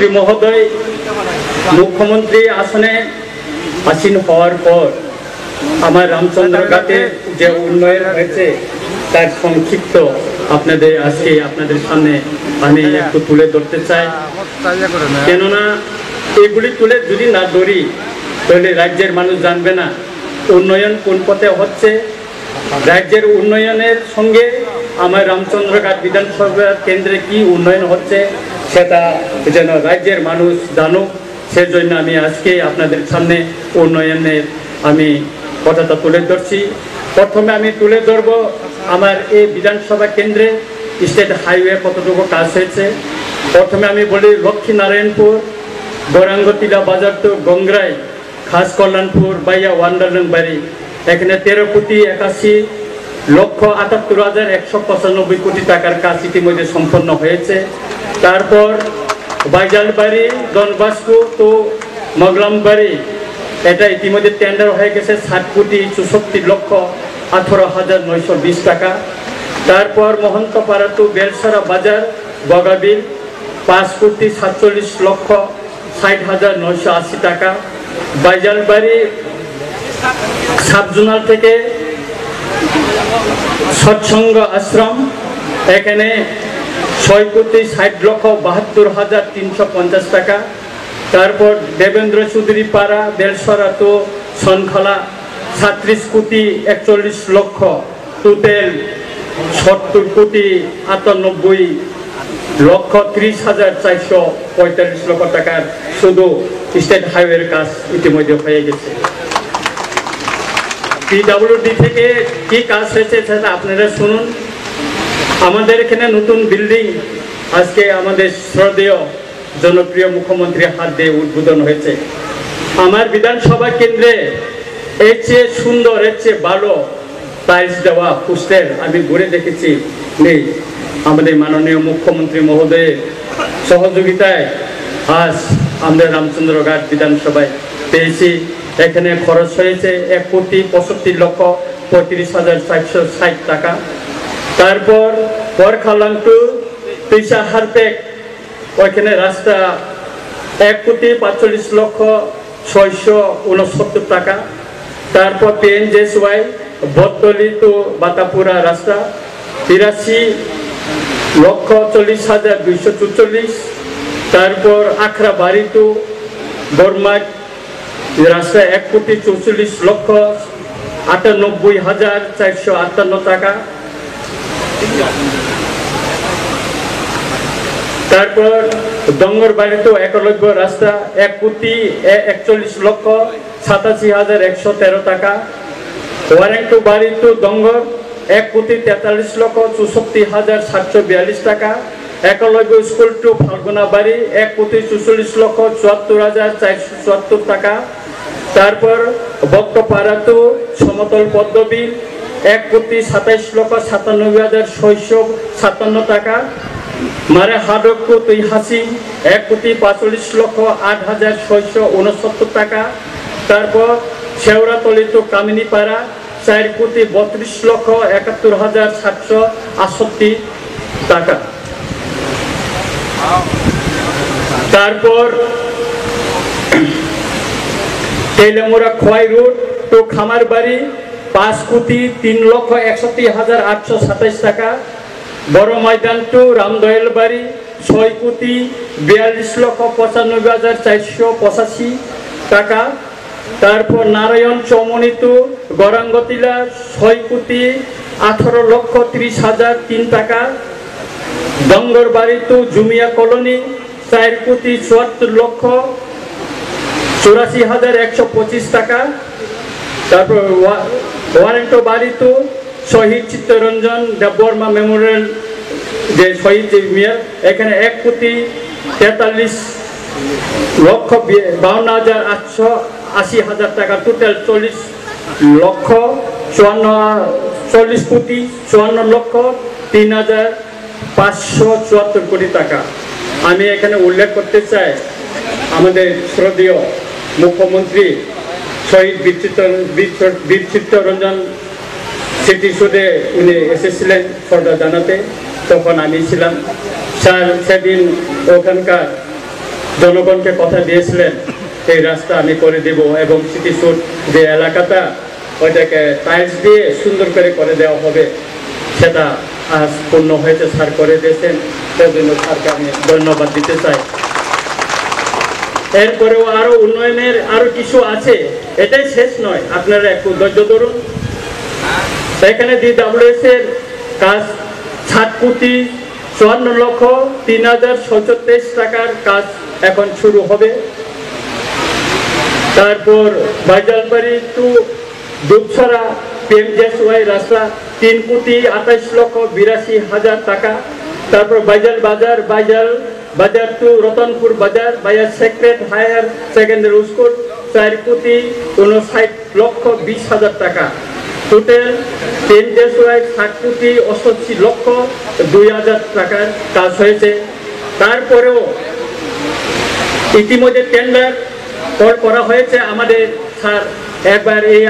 মুখ্যমন্ত্রী মহোদয় মুখ্যমন্ত্রী আসনে আসীন হওয়ার পর আমার রামচন্দ্রঘাটে যে উন্নয়ন হয়েছে তার সংক্ষিপ্ত আপনাদের সামনে আমি একটু তুলে ধরতে চাই। কেননা এগুলি তুলে যদি না ধরি তাহলে রাজ্যের মানুষ জানবে না উন্নয়ন কোন পথে হচ্ছে। রাজ্যের উন্নয়নের সঙ্গে আমার রামচন্দ্রঘাট বিধানসভা কেন্দ্রে কি উন্নয়ন হচ্ছে সেটা যেন রাজ্যের মানুষ জানুক, সেজন্য আমি আজকে আপনাদের সামনে উন্নয়নের আমি কথাটা তুলে ধরছি। প্রথমে আমি তুলে ধরব আমার এই বিধানসভা কেন্দ্রে স্টেট হাইওয়ে কতটুকু কাজ হয়েছে। প্রথমে আমি বলি লক্ষ্মীনারায়ণপুর গৌরাঙ্গটিলা বাজার টু গংরাই খাস কল্যাণপুর বাইয়া ওয়ান্ডারল্যান্ড বাড়ি, এখানে 13,81,78,195 কোটি টাকার কাজ ইতিমধ্যে সম্পন্ন হয়েছে। তারপর বাইজালবাড়ি ডনবাস্কো তো মগলামবাড়ি, এটা ইতিমধ্যে টেন্ডার হয়ে গেছে 60,64,18,920 টাকা। তারপর মহন্তপাড়া টু বেলসারা বাজার বগাবিল 5,47,60,980 টাকা। বাইজালবাড়ি সাবজোনাল থেকে সৎসঙ্গ আশ্রম, এখানে 6,60,72,350 টাকা। তারপর দেবেন্দ্র চৌধুরী পাড়া বেলসরা তো সনখলা 37,41,00,000, টোটাল 70,98,30,445 টাকার শুধু স্টেট হাইওয়ের কাজ ইতিমধ্যে হয়ে গেছে। পিডব্লিউডি থেকে কি কাজ হয়েছে সেটা আপনারা শুনুন। আমাদের এখানে নতুন বিল্ডিং আজকে আমাদের শ্রদ্ধেয় জনপ্রিয় মুখ্যমন্ত্রীর হাত দিয়ে উদ্বোধন হয়েছে। আমার বিধানসভা কেন্দ্রে এর চেয়ে সুন্দর, এর চেয়ে ভালো টাইলস দেওয়া পোস্টার আমি ঘুরে দেখেছি নেই। আমাদের মাননীয় মুখ্যমন্ত্রী মহোদয়ের সহযোগিতায় আজ আমরা রামচন্দ্রঘাট বিধানসভায় পেয়েছি। এখানে খরচ হয়েছে 1,65,35,460 টাকা। তারপর বরখালাং টু পিসা হারপেক, ওইখানে রাস্তা 1,45,669 টাকা। তারপর PNJSY বটতলি টু বাতাপুরা রাস্তা 83,40,244। তারপর আখড়াবাড়ি টু বরমাট রাস্তা 1,64,98,458 টাকা। তারপর ডঙ্গরবাড়ি টু একলব্য রাস্তা 1,41,87,113 টাকা। ওয়ারেং টু বাড়ি টু ডঙ্গর 1,43,64,742 টাকা। একলব্য স্কুল টু ফাল্গুনা বাড়ি 1,44,74,474 টাকা। তারপর বক্তপাড়া টু সমতল পদ্মবিল 1,27,97,657 টাকা। মারে হাডক টু তুই হাসিং 1,45,08,669 টাকা। তারপর শেওড়াতলি টু কামিনীপাড়া 4,32,71,768 টাকা। তারপর তেলেমুরা খোয়াই রোড টু খামারবাড়ি 5,03,61,827 টাকা। বড় ময়দান টু রামদয়াল বাড়ি 6,42,95,485 টাকা। তারপর নারায়ণ চৌমনি টু গৌরাঙ্গটিলা 6,18,30,003 টাকা। ডঙ্গরবাড়ি টু জুমিয়া কলোনি 4,74,84,125 টাকা। তারপর ওয়ারেন্টো বাড়ি টু শহীদ চিত্তরঞ্জন দেববর্মা মেমোরিয়াল যে শহীদ মিয়ার, এখানে 1,43,52,880 টাকা, টোটাল 40,54,54,03,574 কোটি টাকা। আমি এখানে উল্লেখ করতে চাই আমাদের শ্রদ্ধেয় মুখ্যমন্ত্রী শহীদ বীর চিত্তরঞ্জন স্মৃতিসৌধে উনি এসেছিলেন শ্রদ্ধা জানাতে, তখন আমি ছিলাম। স্যার সেদিন ওখানকার জনগণকে কথা দিয়েছিলেন এই রাস্তা আমি করে দেব এবং স্মৃতিসৌধ যে এলাকাটা ওইটাকে টাইলস দিয়ে সুন্দর করে দেওয়া হবে, সেটা আজ পূর্ণ হয়েছে, স্যার করে দিয়েছেন। সেই জন্য স্যারকে আমি ধন্যবাদ দিতে চাই। এরপরেও আরো উন্নয়নের আরো কিছু আছে, এটাই শেষ নয়, আপনারা একটু ধৈর্য ধরুন। এখানে DWS এর কাজ 7,54,03,037 টাকার কাজ এখন শুরু হবে। তারপর বাইজালবাড়ি টু দুপছড়া PMGSY রাস্তা 3,28,82,000 টাকা। তারপর বাইজাল বাজার টু রতনপুর বাজার বাজার সেক্রেট হায়ার সেকেন্ডারি স্কুল 4,59,20,000 টাকা। টোটাল PMGSY 7,88,02,000 টাকার কাজ হয়েছে। তারপরেও ইতিমধ্যে টেন্ডার করা হয়েছে আমাদের স্যার একবার এই